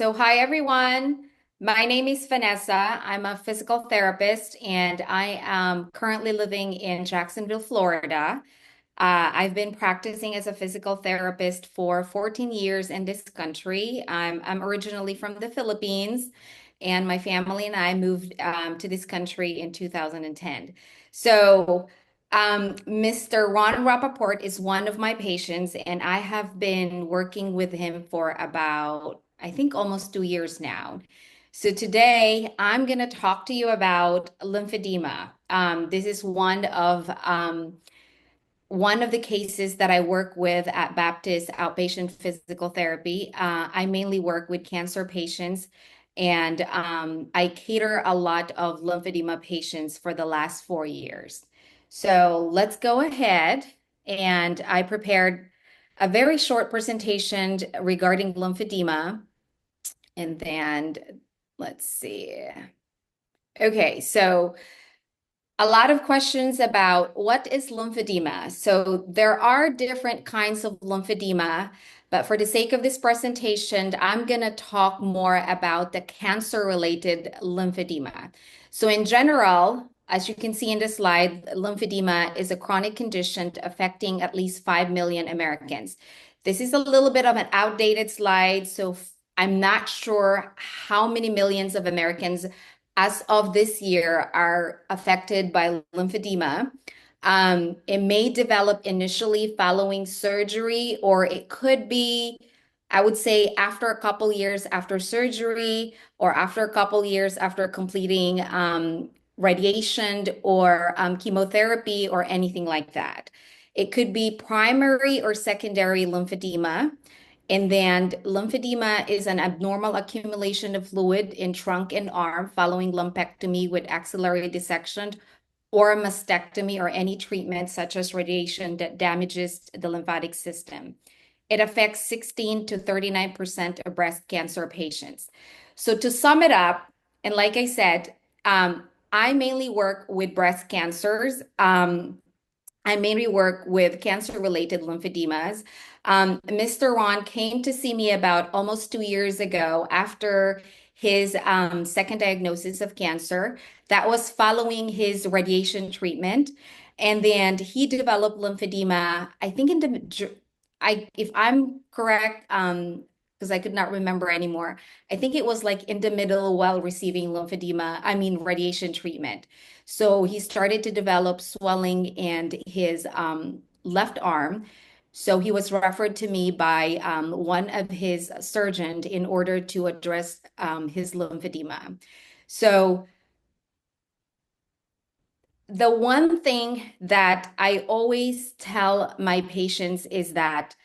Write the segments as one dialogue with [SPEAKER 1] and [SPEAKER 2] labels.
[SPEAKER 1] Hi everyone. My name is Vanessa. I'm a physical therapist and I am currently living in Jacksonville, Florida. I've been practicing as a physical therapist for 14 years in this country. I'm originally from the Philippines, and my family and I moved to this country in 2010. Mr. Ron Rappaport is one of my patients, and I have been working with him for about, I think, almost 2 years now. So today I'm going to talk to you about lymphedema. This is one of the cases that I work with at Baptist Outpatient Physical Therapy. I mainly work with cancer patients, and I cater a lot of lymphedema patients for the last 4 years. So let's go ahead. And I prepared a very short presentation regarding lymphedema. And then let's see. Okay, so a lot of questions about what is lymphedema. So there are different kinds of lymphedema, but for the sake of this presentation, I'm going to talk more about the cancer-related lymphedema. So in general, as you can see in the slide, lymphedema is a chronic condition affecting at least 5 million Americans. This is a little bit of an outdated slide, so I'm not sure how many millions of Americans as of this year are affected by lymphedema. It may develop initially following surgery, or it could be, I would say, after a couple years after surgery, or after a couple years after completing radiation or chemotherapy or anything like that. It could be primary or secondary lymphedema. And then lymphedema is an abnormal accumulation of fluid in trunk and arm following lumpectomy with axillary dissection or a mastectomy or any treatment such as radiation that damages the lymphatic system. It affects 16 to 39% of breast cancer patients. So to sum it up, and like I said, I mainly work with breast cancers. I mainly work with cancer-related lymphedemas. Mr. Ron came to see me about almost 2 years ago after his second diagnosis of cancer. That was following his radiation treatment. And then he developed lymphedema, I think if I'm correct, because I could not remember anymore, I think it was like in the middle while receiving radiation treatment. So he started to develop swelling in his left arm. So he was referred to me by one of his surgeons in order to address his lymphedema. So the one thing that I always tell my patients is that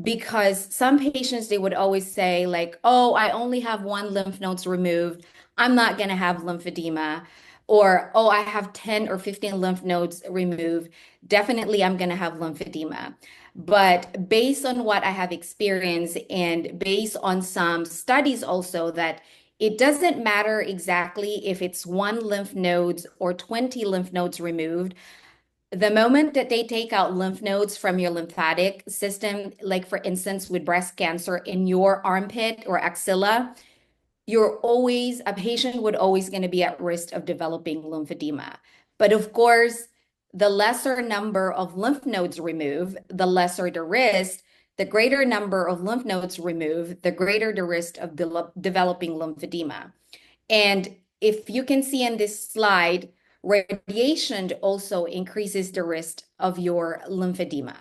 [SPEAKER 1] because some patients, they would always say like, oh, I only have one lymph nodes removed, I'm not going to have lymphedema. Or, oh, I have 10 or 15 lymph nodes removed, definitely I'm going to have lymphedema. But based on what I have experienced and based on some studies also, that it doesn't matter exactly if it's one lymph nodes or 20 lymph nodes removed. The moment that they take out lymph nodes from your lymphatic system, like for instance with breast cancer in your armpit or axilla, a patient would always going to be at risk of developing lymphedema. But of course, the lesser number of lymph nodes removed, the lesser the risk. The greater number of lymph nodes removed, the greater the risk of developing lymphedema. And if you can see in this slide, radiation also increases the risk of your lymphedema.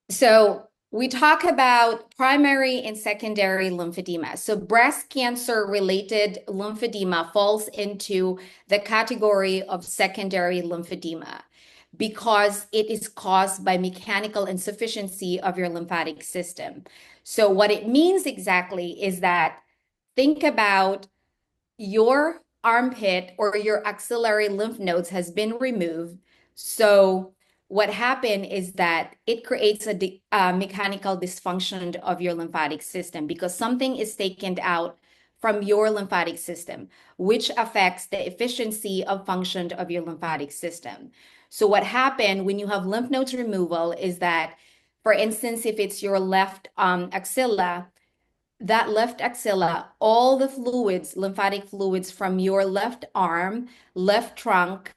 [SPEAKER 1] So we talk about primary and secondary lymphedema. So breast cancer related lymphedema falls into the category of secondary lymphedema because it is caused by mechanical insufficiency of your lymphatic system. So what it means exactly is that think about your armpit or your axillary lymph nodes has been removed. So what happened is that it creates a mechanical dysfunction of your lymphatic system because something is taken out from your lymphatic system, which affects the efficiency of function of your lymphatic system. So what happened when you have lymph nodes removal is that, for instance, if it's your left axilla, that left axilla, all the fluids, lymphatic fluids from your left arm, left trunk,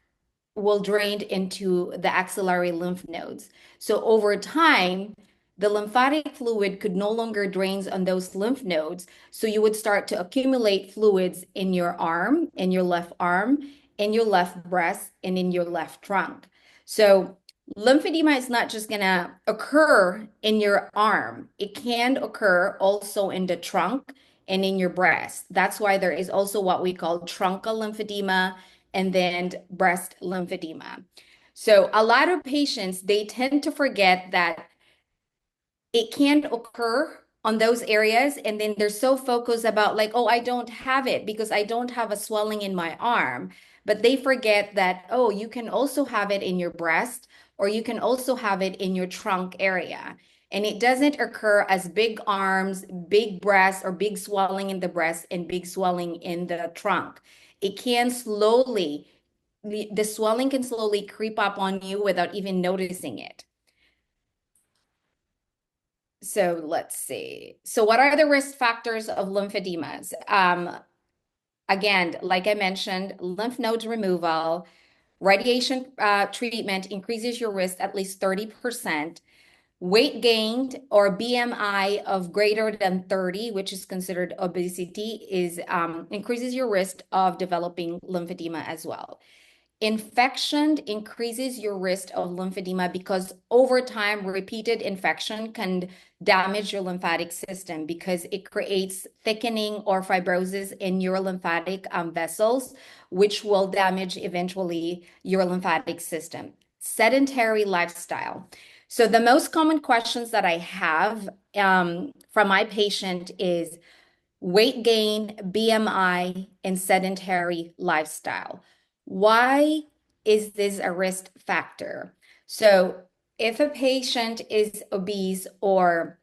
[SPEAKER 1] will drain into the axillary lymph nodes. So over time, the lymphatic fluid could no longer drain on those lymph nodes. So you would start to accumulate fluids in your arm, in your left arm, in your left breast, and in your left trunk. So lymphedema is not just going to occur in your arm. It can occur also in the trunk and in your breast. That's why there is also what we call truncal lymphedema and then breast lymphedema. So a lot of patients, they tend to forget that it can occur on those areas, and then they're so focused about like, oh, I don't have it because I don't have a swelling in my arm. But they forget that, oh, you can also have it in your breast, or you can also have it in your trunk area. And it doesn't occur as big arms, big breasts, or big swelling in the breast and big swelling in the trunk. It can slowly, the swelling can slowly creep up on you without even noticing it. So let's see. So what are the risk factors of lymphodemas? Again, like I mentioned, lymph nodes removal, radiation treatment increases your risk at least 30%. Weight gained or BMI of greater than 30, which is considered obesity, is increases your risk of developing lymphedema as well. Infection increases your risk of lymphedema because over time, repeated infection can damage your lymphatic system because it creates thickening or fibrosis in your lymphatic vessels, which will damage eventually your lymphatic system. Sedentary lifestyle. So the most common questions that I have from my patient is weight gain, BMI, and sedentary lifestyle. Why is this a risk factor? So, if a patient is obese or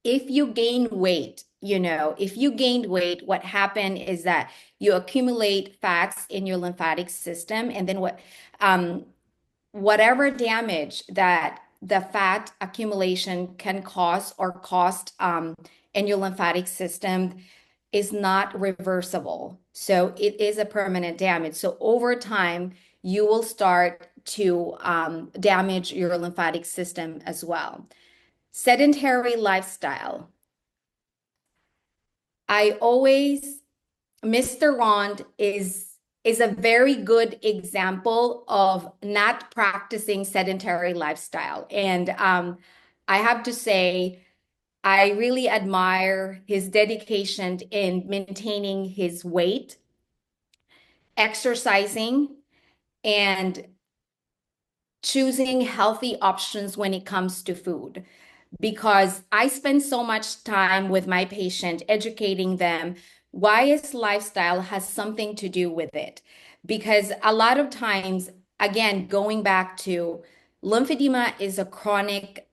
[SPEAKER 1] if you gain weight, if you gained weight, what happened is that you accumulate fats in your lymphatic system, and then whatever damage that the fat accumulation can cause or cost in your lymphatic system is not reversible. So it is a permanent damage. So over time, you will start to damage your lymphatic system as well. Sedentary lifestyle. I always Mr. Rond is a very good example of not practicing sedentary lifestyle. And I have to say, I really admire his dedication in maintaining his weight, exercising, and choosing healthy options when it comes to food. Because I spend so much time with my patient educating them why his lifestyle has something to do with it. Because a lot of times, again, going back to lymphedema is a chronic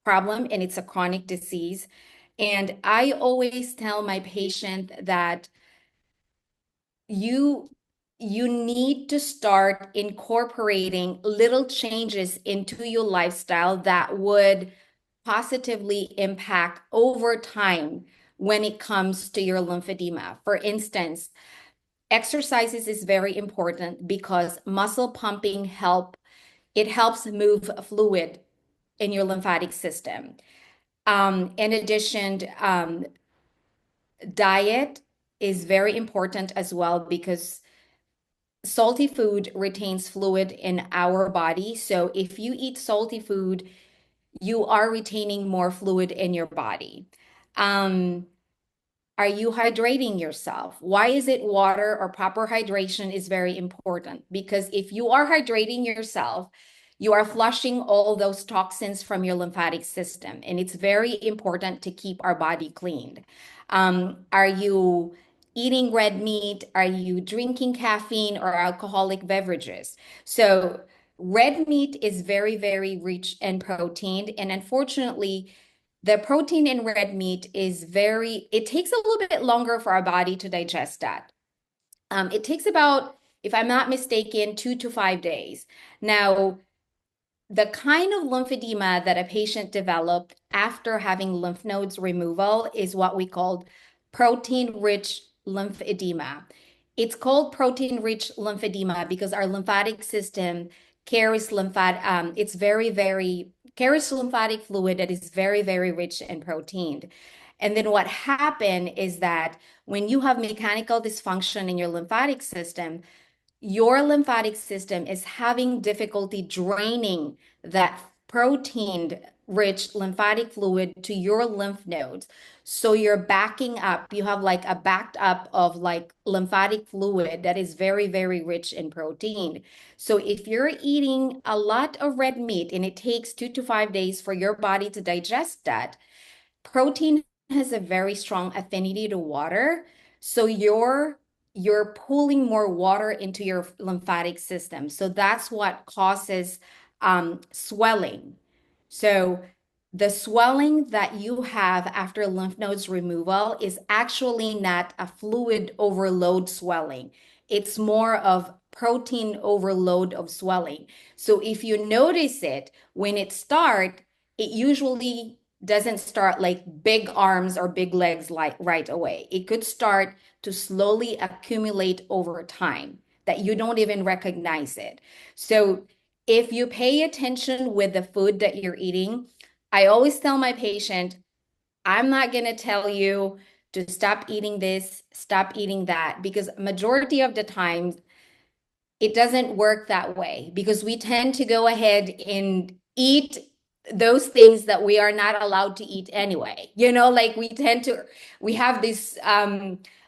[SPEAKER 1] problem and it's a chronic disease. And I always tell my patient that you you need to start incorporating little changes into your lifestyle that would positively impact over time when it comes to your lymphedema. For instance, exercises is very important because muscle pumping it helps move fluid in your lymphatic system. In addition, diet is very important as well because salty food retains fluid in our body. So if you eat salty food, you are retaining more fluid in your body. Um, are you hydrating yourself? Why is it water or proper hydration is very important? Because if you are hydrating yourself, you are flushing all those toxins from your lymphatic system. And it's very important to keep our body cleaned. Are you eating red meat? Are you drinking caffeine or alcoholic beverages? So, red meat is very, very rich in protein. And unfortunately, the protein in red meat it takes a little bit longer for our body to digest that. It takes about, if I'm not mistaken, 2 to 5 days. Now, The kind of lymphedema that a patient developed after having lymph nodes removal is what we call protein-rich lymphedema. It's called protein-rich lymphedema because our lymphatic system carries it's carries lymphatic fluid that is very, very rich in protein. And then what happened is that when you have mechanical dysfunction in your lymphatic system, your lymphatic system is having difficulty draining that protein rich lymphatic fluid to your lymph nodes. So you're backing up. You have like a backed up of like lymphatic fluid that is very, very rich in protein. So if you're eating a lot of red meat and it takes 2 to 5 days for your body to digest that, protein has a very strong affinity to water. So you're pulling more water into your lymphatic system. So that's what causes swelling. So the swelling that you have after lymph nodes removal is actually not a fluid overload swelling. It's more of protein overload of swelling. So if you notice it when it starts, it usually doesn't start like big arms or big legs like right away. It could start to slowly accumulate over time that you don't even recognize it. So if you pay attention with the food that you're eating, I always tell my patient, I'm not going to tell you to stop eating this, stop eating that, because majority of the time it doesn't work that way because we tend to go ahead and eat those things that we are not allowed to eat anyway. Like we have this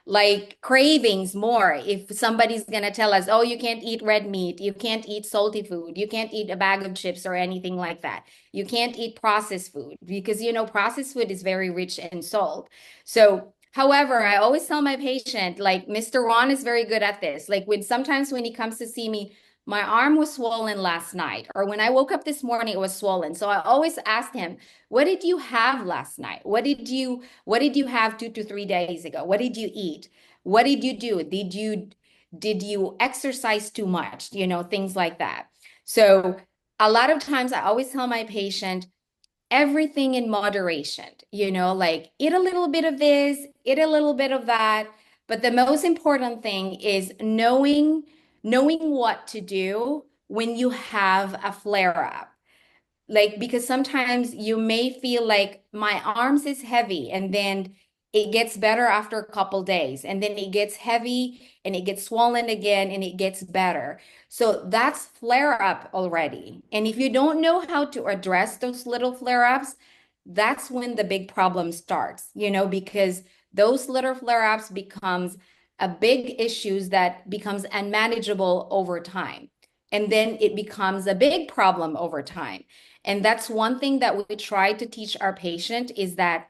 [SPEAKER 1] like cravings more. If somebody's gonna tell us, oh, you can't eat red meat, you can't eat salty food, you can't eat a bag of chips or anything like that. You can't eat processed food because processed food is very rich in salt. So however, I always tell my patient, like Mr. Ron is very good at this. Like sometimes when he comes to see me, my arm was swollen last night, or when I woke up this morning, it was swollen. So I always ask him, what did you have last night? What did you have 2 to 3 days ago? What did you eat? What did you do? Did you exercise too much? Things like that. So a lot of times I always tell my patient, everything in moderation, like eat a little bit of this, eat a little bit of that. But the most important thing is knowing what to do when you have a flare up. Like, because sometimes you may feel like my arms is heavy and then it gets better after a couple days and then it gets heavy and it gets swollen again and it gets better. So that's flare up already. And if you don't know how to address those little flare ups, that's when the big problem starts, because those little flare ups becomes a big issues that becomes unmanageable over time. And then it becomes a big problem over time. And that's one thing that we try to teach our patient is that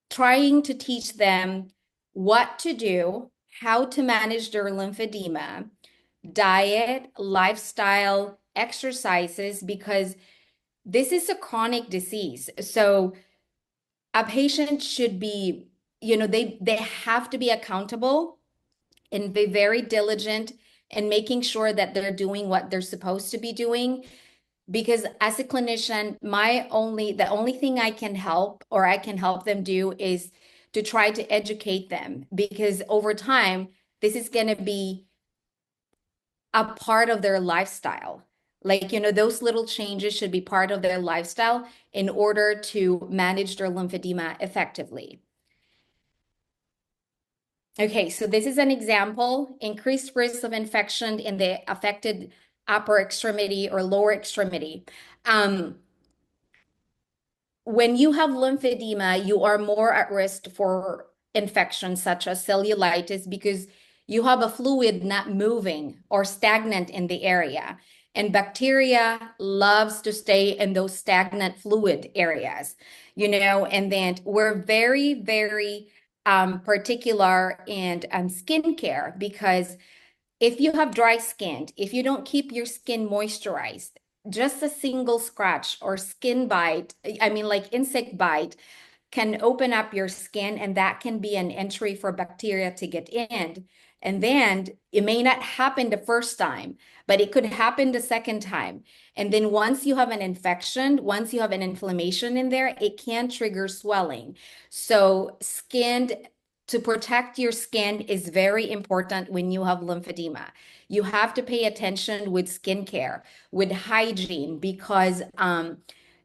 [SPEAKER 1] trying to teach them what to do, how to manage their lymphedema, diet, lifestyle, exercises, because this is a chronic disease. So a patient should be, they have to be accountable and be very diligent in making sure that they're doing what they're supposed to be doing, because as a clinician, the only thing I can help or I can help them do is to try to educate them, because over time this is going to be a part of their lifestyle. Like, those little changes should be part of their lifestyle in order to manage their lymphedema effectively. Okay, so this is an example: increased risk of infection in the affected upper extremity or lower extremity. Um, when you have lymphedema, you are more at risk for infections such as cellulitis because you have a fluid not moving or stagnant in the area. And bacteria loves to stay in those stagnant fluid areas, and then we're very, very particular in skincare, because if you have dry skin, if you don't keep your skin moisturized, just a single scratch or skin bite, I mean, like insect bite, can open up your skin, and that can be an entry for bacteria to get in. And then it may not happen the first time, but it could happen the second time. And then once you have an infection, once you have an inflammation in there, it can trigger swelling. So to protect your skin is very important when you have lymphedema. You have to pay attention with skincare, with hygiene, because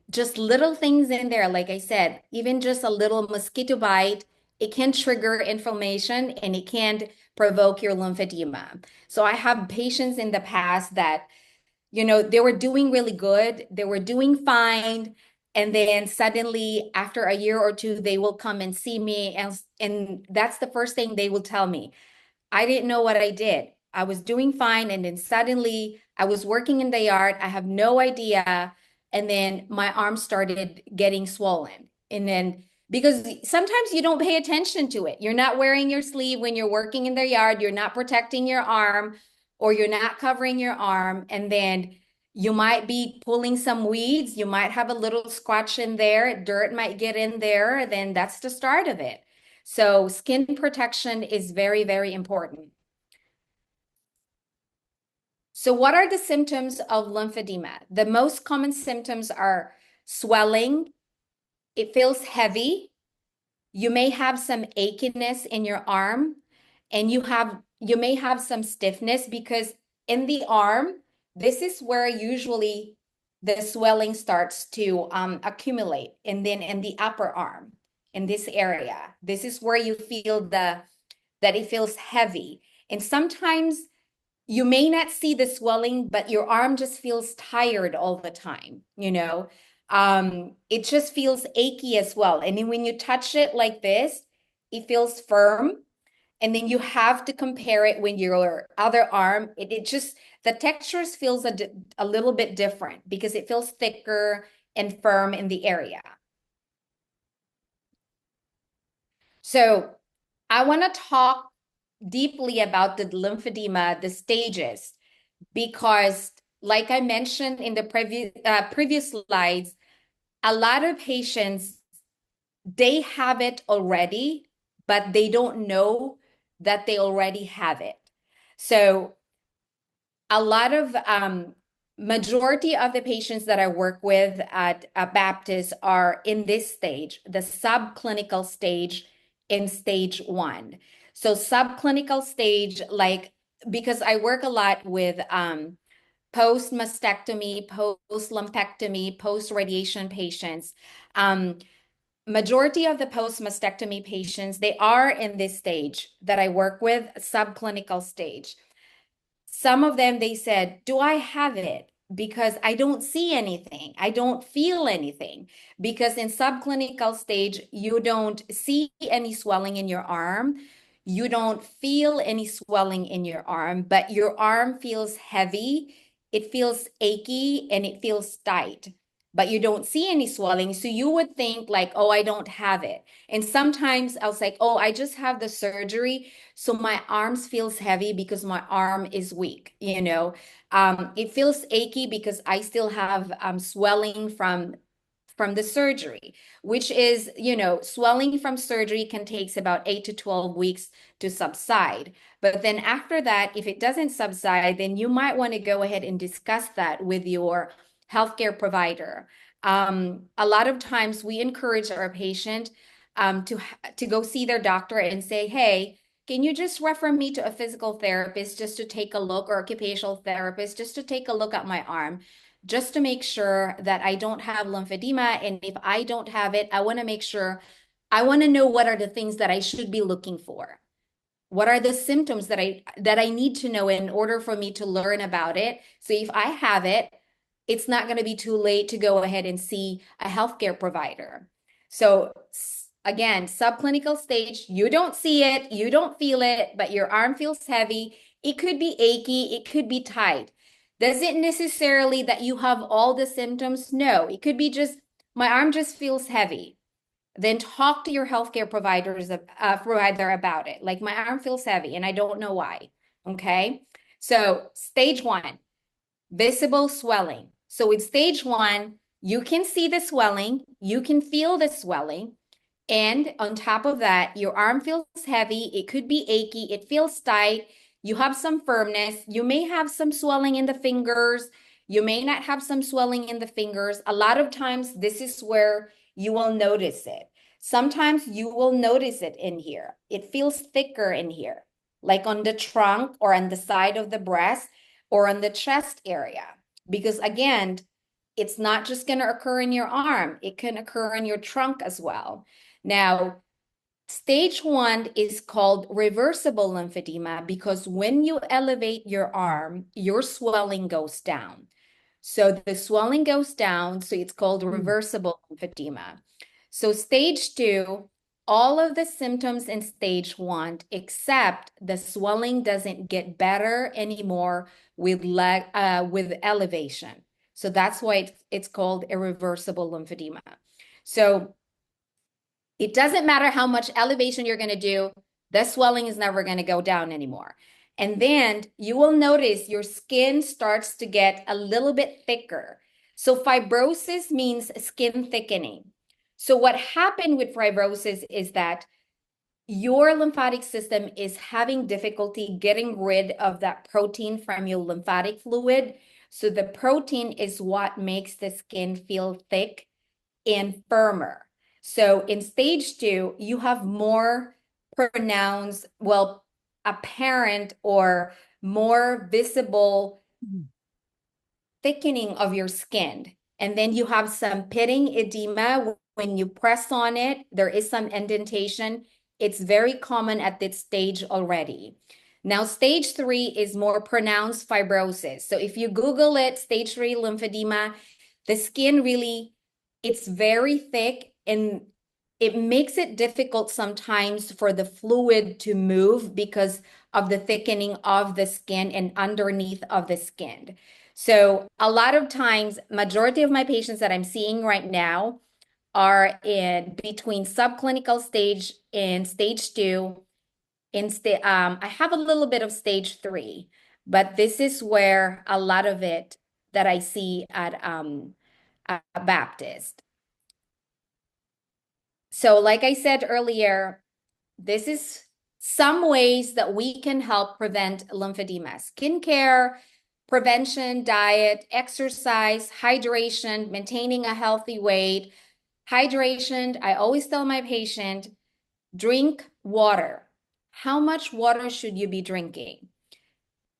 [SPEAKER 1] just little things in there, like I said, even just a little mosquito bite, it can trigger inflammation and it can provoke your lymphedema. So I have patients in the past that, they were doing really good, they were doing fine, and then suddenly after a year or two, they will come and see me, and that's the first thing they will tell me. I didn't know what I did. I was doing fine. And then suddenly I was working in the yard. I have no idea. And then my arm started getting swollen. And then because sometimes you don't pay attention to it, you're not wearing your sleeve when you're working in the yard, you're not protecting your arm or you're not covering your arm. And then you might be pulling some weeds. You might have a little scratch in there. Dirt might get in there. Then that's the start of it. So skin protection is very, very important. So what are the symptoms of lymphedema? The most common symptoms are swelling. It feels heavy. You may have some achiness in your arm, and you may have some stiffness because in the arm, this is where usually the swelling starts to accumulate. And then in the upper arm, in this area, this is where you feel that it feels heavy. And sometimes you may not see the swelling, but your arm just feels tired all the time. It just feels achy as well. And then when you touch it like this, it feels firm. And then you have to compare it when your other arm, it just, the textures feels a little bit different because it feels thicker and firm in the area. So I want to talk deeply about the lymphedema, the stages, because like I mentioned in the previous slides, a lot of patients, they have it already, but they don't know that they already have it. So a lot of majority of the patients that I work with at Baptist are in this stage, the subclinical stage in stage 1. So subclinical stage, like, because I work a lot with post mastectomy, post lumpectomy, post radiation patients. Majority of the post mastectomy patients, they are in this stage that I work with, subclinical stage. Some of them, they said, do I have it? Because I don't see anything. I don't feel anything. Because in subclinical stage, you don't see any swelling in your arm. You don't feel any swelling in your arm, but your arm feels heavy. It feels achy and it feels tight, but you don't see any swelling. So you would think like, oh, I don't have it. And sometimes I was like, oh, I just have the surgery. So my arms feels heavy because my arm is weak. It feels achy because I still have swelling from the surgery, which is, swelling from surgery can take about 8 to 12 weeks to subside. But then after that, if it doesn't subside, then you might want to go ahead and discuss that with your healthcare provider. A lot of times we encourage our patient to go see their doctor and say, hey, can you just refer me to a physical therapist just to take a look, or occupational therapist just to take a look at my arm, just to make sure that I don't have lymphedema. And if I don't have it, I want to make sure, I want to know what are the things that I should be looking for. What are the symptoms that I need to know in order for me to learn about it? So if I have it, it's not going to be too late to go ahead and see a healthcare provider. So again, subclinical stage, you don't see it, you don't feel it, but your arm feels heavy. It could be achy, it could be tight. Does it necessarily that you have all the symptoms? No, it could be just my arm just feels heavy. Then talk to your healthcare provider about it. Like, my arm feels heavy and I don't know why. Okay. So stage 1, visible swelling. So with stage 1, you can see the swelling, you can feel the swelling. And on top of that, your arm feels heavy. It could be achy. It feels tight. You have some firmness. You may have some swelling in the fingers. You may not have some swelling in the fingers. A lot of times, this is where you will notice it. Sometimes you will notice it in here. It feels thicker in here, like on the trunk or on the side of the breast or on the chest area. Because again, it's not just going to occur in your arm, it can occur in your trunk as well. Now, stage one is called reversible lymphedema because when you elevate your arm, your swelling goes down. So the swelling goes down, so it's called reversible lymphedema. So stage two, all of the symptoms in stage one, except the swelling doesn't get better anymore with with elevation. So that's why it's called irreversible lymphedema. So it doesn't matter how much elevation you're going to do, the swelling is never going to go down anymore. And then you will notice your skin starts to get a little bit thicker. So fibrosis means skin thickening. So what happened with fibrosis is that your lymphatic system is having difficulty getting rid of that protein from your lymphatic fluid. So the protein is what makes the skin feel thick and firmer. So in stage two, you have more pronounced, well, apparent or more visible thickening of your skin. And then you have some pitting edema. When you press on it, there is some indentation. It's very common at this stage already. Now, stage three is more pronounced fibrosis. So if you Google it, stage three lymphedema, the skin really, it's very thick and it makes it difficult sometimes for the fluid to move because of the thickening of the skin and underneath of the skin. So a lot of times, majority of my patients that I'm seeing right now are in between subclinical stage and stage two. I have a little bit of stage three, but this is where a lot of it that I see at Baptist. So like I said earlier, this is some ways that we can help prevent lymphedema. Skincare, prevention, diet, exercise, hydration, maintaining a healthy weight. Hydration, I always tell my patient, drink water. How much water should you be drinking?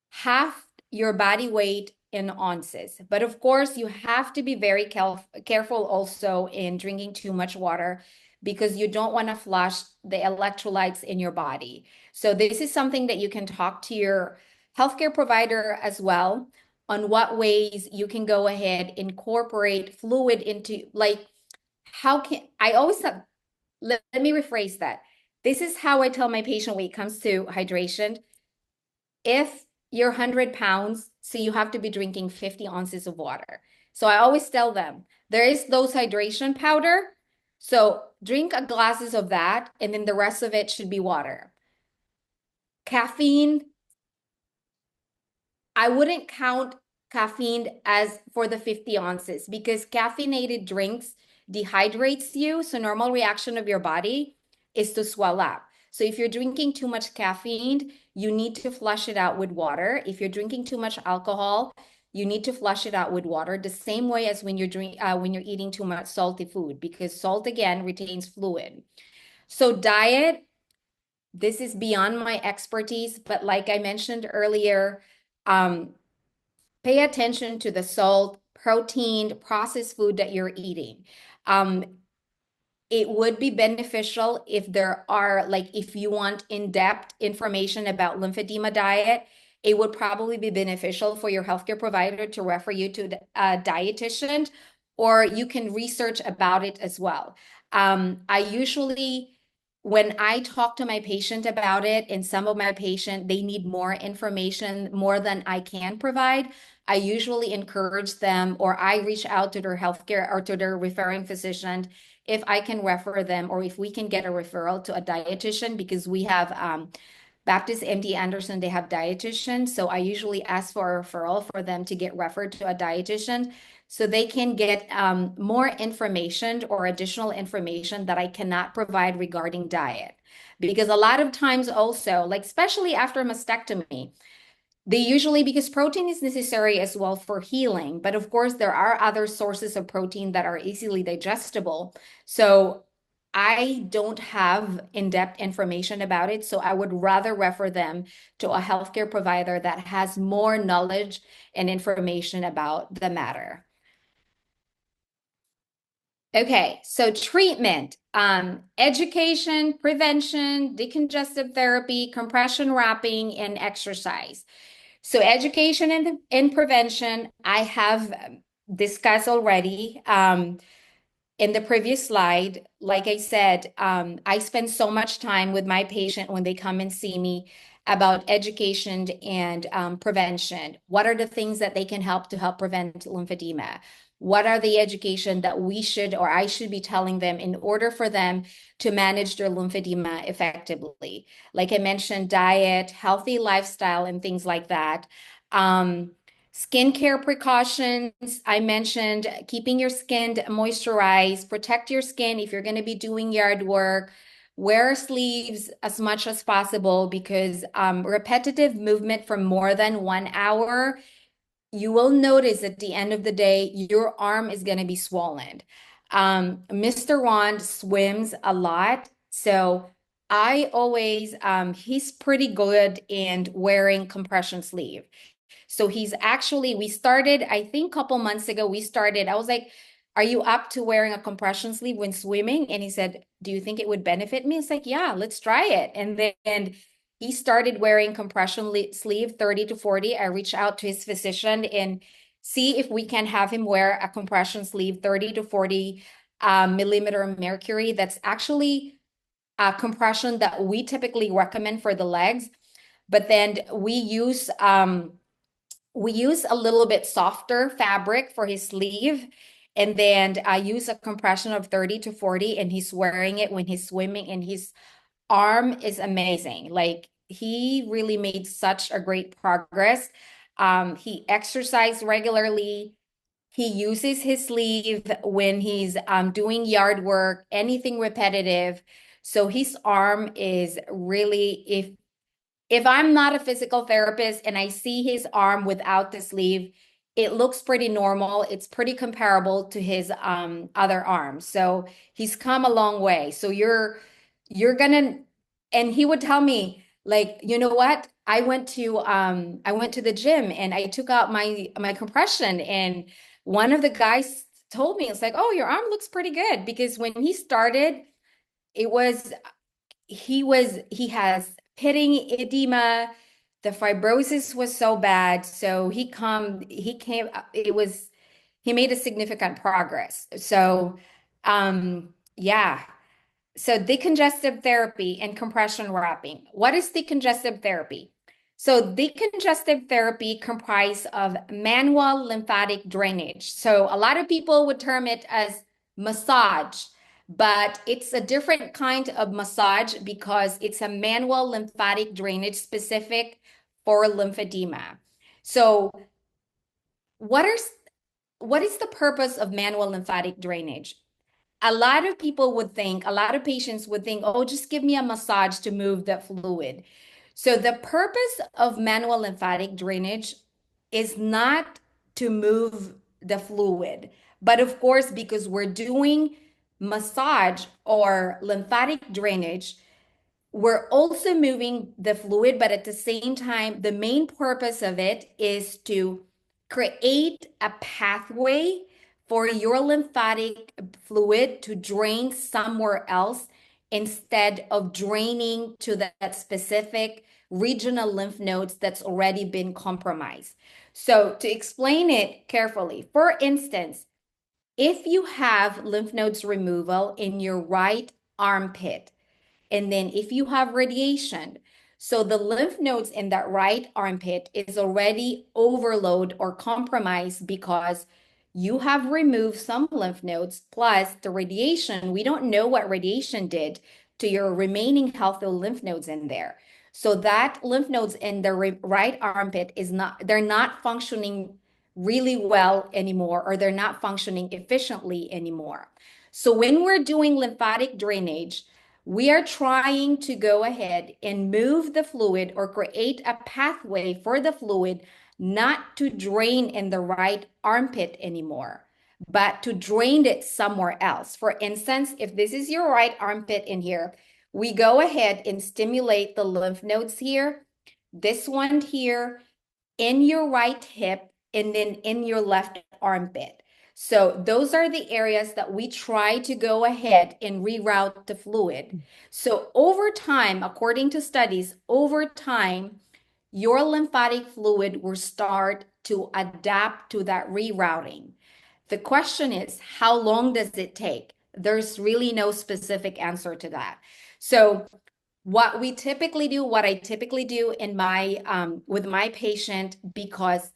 [SPEAKER 1] Half your body weight in ounces. But of course, you have to be very careful also in drinking too much water because you don't want to flush the electrolytes in your body. So this is something that you can talk to your healthcare provider as well on what ways you can go ahead, incorporate fluid into, like, how can, I always have, let me rephrase that. This is how I tell my patient when it comes to hydration. If you're 100 pounds, so you have to be drinking 50 ounces of water. So I always tell them there is those hydration powder. So drink a glasses of that, and then the rest of it should be water. Caffeine, I wouldn't count caffeine as for the 50 ounces because caffeinated drinks dehydrates you. So normal reaction of your body is to swell up. So if you're drinking too much caffeine, you need to flush it out with water. If you're drinking too much alcohol, you need to flush it out with water. The same way as when when you're eating too much salty food, because salt again retains fluid. So diet, this is beyond my expertise, but like I mentioned earlier, pay attention to the salt, protein, processed food that you're eating. It would be beneficial if there are, like, if you want in-depth information about lymphedema diet, it would probably be beneficial for your healthcare provider to refer you to a dietitian, or you can research about it as well. I usually, when I talk to my patient about it, and some of my patient, they need more information, more than I can provide, I usually encourage them, or I reach out to their healthcare or to their referring physician if I can refer them or if we can get a referral to a dietitian, because we have Baptist MD Anderson, they have dietitians. So I usually ask for a referral for them to get referred to a dietitian so they can get more information or additional information that I cannot provide regarding diet. Because a lot of times also, like especially after mastectomy, they usually, because protein is necessary as well for healing, but of course, there are other sources of protein that are easily digestible. So I don't have in-depth information about it. So I would rather refer them to a healthcare provider that has more knowledge and information about the matter. Okay, so treatment, education, prevention, decongestive therapy, compression wrapping, and exercise. So education and prevention, I have discussed already. In the previous slide, like I said, I spend so much time with my patient when they come and see me about education and prevention. What are the things that they can help to help prevent lymphedema? What are the education that we should or I should be telling them in order for them to manage their lymphedema effectively? Like I mentioned, diet, healthy lifestyle, and things like that. Skincare precautions, I mentioned keeping your skin moisturized, protect your skin if you're going to be doing yard work, wear sleeves as much as possible because repetitive movement for more than 1 hour, you will notice at the end of the day, your arm is going to be swollen. Mr. Ron swims a lot. So I always, he's pretty good in wearing compression sleeve. So he's actually, we started, I think a couple months ago, I was like, are you up to wearing a compression sleeve when swimming? And he said, do you think it would benefit me? It's like, yeah, let's try it. And then he started wearing compression sleeve 30 to 40. I reached out to his physician and see if we can have him wear a compression sleeve 30 to 40 millimeter mercury. That's actually a compression that we typically recommend for the legs. But then we use a little bit softer fabric for his sleeve. And then I use a compression of 30 to 40, and he's wearing it when he's swimming, and his arm is amazing. Like he really made such a great progress. He exercised regularly. He uses his sleeve when he's doing yard work, anything repetitive. So his arm is really, if I'm not a physical therapist and I see his arm without the sleeve, it looks pretty normal. It's pretty comparable to his other arms. So he's come a long way. So you're gonna, and he would tell me, like, you know what? I went to the gym and I took out my compression, and one of the guys told me, it's like, oh, your arm looks pretty good. Because when he started, it was he has pitting edema. The fibrosis was so bad. So he came, it was, he made a significant progress. So, yeah. So decongestive therapy and compression wrapping. What is decongestive therapy? So decongestive therapy comprise of manual lymphatic drainage. So a lot of people would term it as massage, but it's a different kind of massage because it's a manual lymphatic drainage specific for lymphedema. So what are what is the purpose of manual lymphatic drainage? A lot of people would think, a lot of patients would think, oh, just give me a massage to move the fluid. So the purpose of manual lymphatic drainage is not to move the fluid, but of course, because we're doing massage or lymphatic drainage, we're also moving the fluid, but at the same time, the main purpose of it is to create a pathway for your lymphatic fluid to drain somewhere else instead of draining to that specific regional lymph nodes that's already been compromised. So, to explain it carefully, for instance, if you have lymph nodes removal in your right armpit, and then if you have radiation, so the lymph nodes in that right armpit is already overload or compromised because you have removed some lymph nodes plus the radiation. We don't know what radiation did to your remaining healthy lymph nodes in there. So that lymph nodes in the right armpit is not, they're not functioning really well anymore, or they're not functioning efficiently anymore. So when we're doing lymphatic drainage, we are trying to go ahead and move the fluid or create a pathway for the fluid not to drain in the right armpit anymore, but to drain it somewhere else. For instance, if this is your right armpit in here, we go ahead and stimulate the lymph nodes here, this one here, in your right hip, and then in your left armpit. So those are the areas that we try to go ahead and reroute the fluid. So over time, according to studies, over time, your lymphatic fluid will start to adapt to that rerouting. The question is, how long does it take? There's really no specific answer to that. So what I typically do in my with my patient, because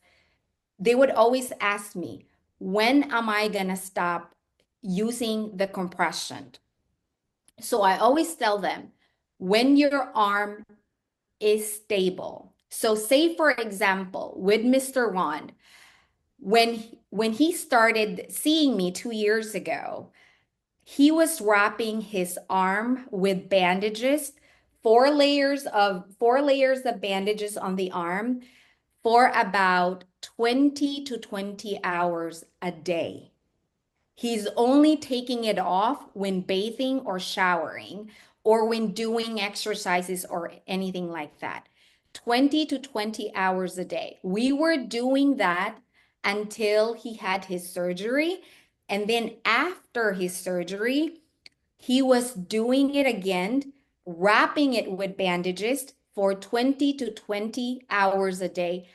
[SPEAKER 1] they would always ask me, when am I gonna stop using the compression? So I always tell them, when your arm is stable. So say for example, with Mr. Ron, when he started seeing me 2 years ago, he was wrapping his arm with bandages, 4 layers of bandages on the arm for about 20 to 20 hours a day. He's only taking it off when bathing or showering or when doing exercises or anything like that. 20 to 20 hours a day. We were doing that until he had his surgery. And then after his surgery, he was doing it again, wrapping it with bandages for 20 to 20 hours a day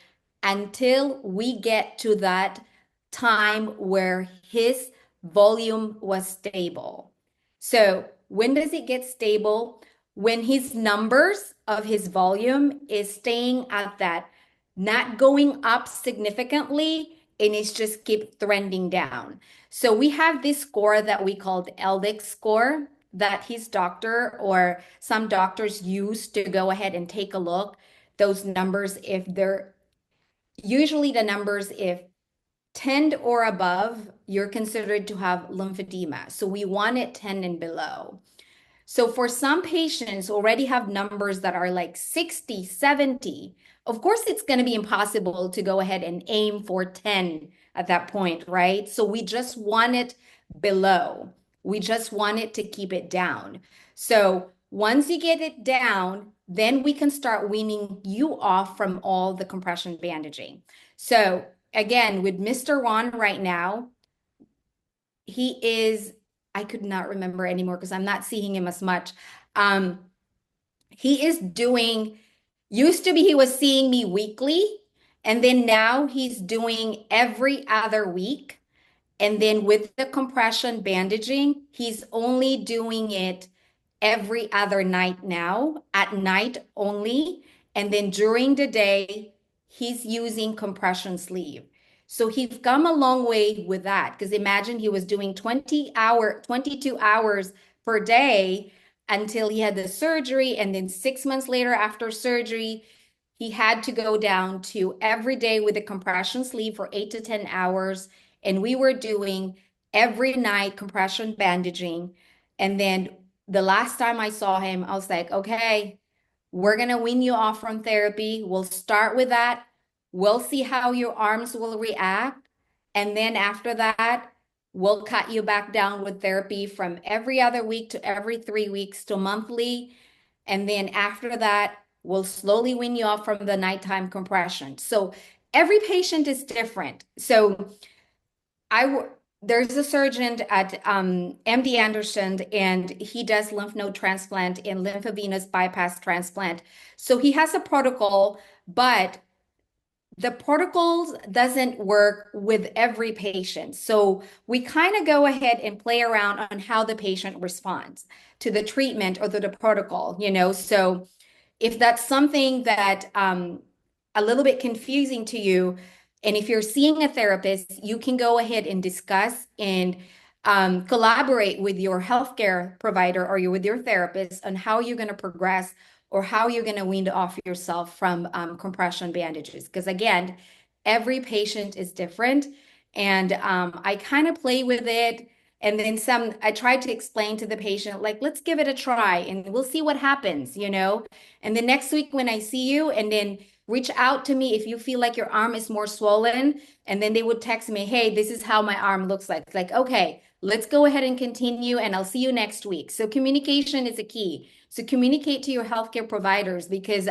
[SPEAKER 1] until we get to that time where his volume was stable. So when does it get stable? When his numbers of his volume is staying at that, not going up significantly, and it's just keep trending down. So we have this score that we call the LDIC score that his doctor or some doctors use to go ahead and take a look. Those numbers, if they're usually the numbers, if 10 or above, you're considered to have lymphedema. So we want it 10 and below. So for some patients already have numbers that are like 60, 70, of course it's going to be impossible to go ahead and aim for 10 at that point, right? So we just want it below. We just want it to keep it down. So once you get it down, then we can start weaning you off from all the compression bandaging. So again, with Mr. Ron right now, he is, I could not remember anymore because I'm not seeing him as much. Um, he is doing, used to be he was seeing me weekly, and then now he's doing every other week. And then with the compression bandaging, he's only doing it every other night now, at night only. And then during the day, he's using compression sleeve. So he's come a long way with that. Because imagine he was doing 22 hours per day until he had the surgery. And then 6 months later, after surgery, he had to go down to every day with a compression sleeve for 8 to 10 hours. And we were doing every night compression bandaging. And then the last time I saw him, I was like, okay, we're going to wean you off from therapy. We'll start with that. We'll see how your arms will react. And then after that, we'll cut you back down with therapy from every other week to every 3 weeks to monthly. And then after that, we'll slowly wean you off from the nighttime compression. So every patient is different. So there's a surgeon at MD Anderson, and he does lymph node transplant and lymphovenous bypass transplant. So he has a protocol, but the protocols doesn't work with every patient. So we kind of go ahead and play around on how the patient responds to the treatment or to the protocol, So if that's something that a little bit confusing to you, and if you're seeing a therapist, you can go ahead and discuss and collaborate with your healthcare provider or with your therapist on how you're going to progress or how you're going to wean off yourself from compression bandages. Because again, Every patient is different. And I kind of play with it. And then I try to explain to the patient, like, let's give it a try and we'll see what happens, you know? And the next week when I see you, and then reach out to me if you feel like your arm is more swollen. And then they would text me, hey, this is how my arm looks like. It's like, okay, let's go ahead and continue, and I'll see you next week. So communication is a key. So communicate to your healthcare providers because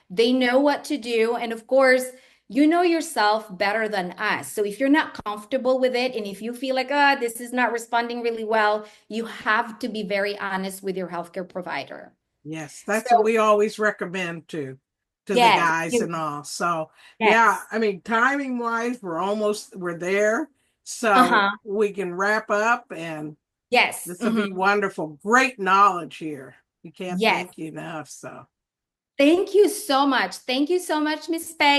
[SPEAKER 1] they know what to do. And of course, you know yourself better than us. So if you're not comfortable with it, and if you feel like, this is not responding really well, you have to be very honest with your healthcare provider.
[SPEAKER 2] Yes, that's what
[SPEAKER 1] So
[SPEAKER 2] we always recommend to the
[SPEAKER 1] yes,
[SPEAKER 2] guys and all. So yeah,
[SPEAKER 1] yes,
[SPEAKER 2] I mean, timing wise, we're there. So
[SPEAKER 1] uh-huh,
[SPEAKER 2] we can wrap up, and
[SPEAKER 1] yes,
[SPEAKER 2] this will be wonderful. Great knowledge here. You can't
[SPEAKER 1] yes.
[SPEAKER 2] thank you enough. So
[SPEAKER 1] Thank you so much. Thank you so much, Miss Peg.